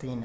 3۔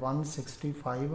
165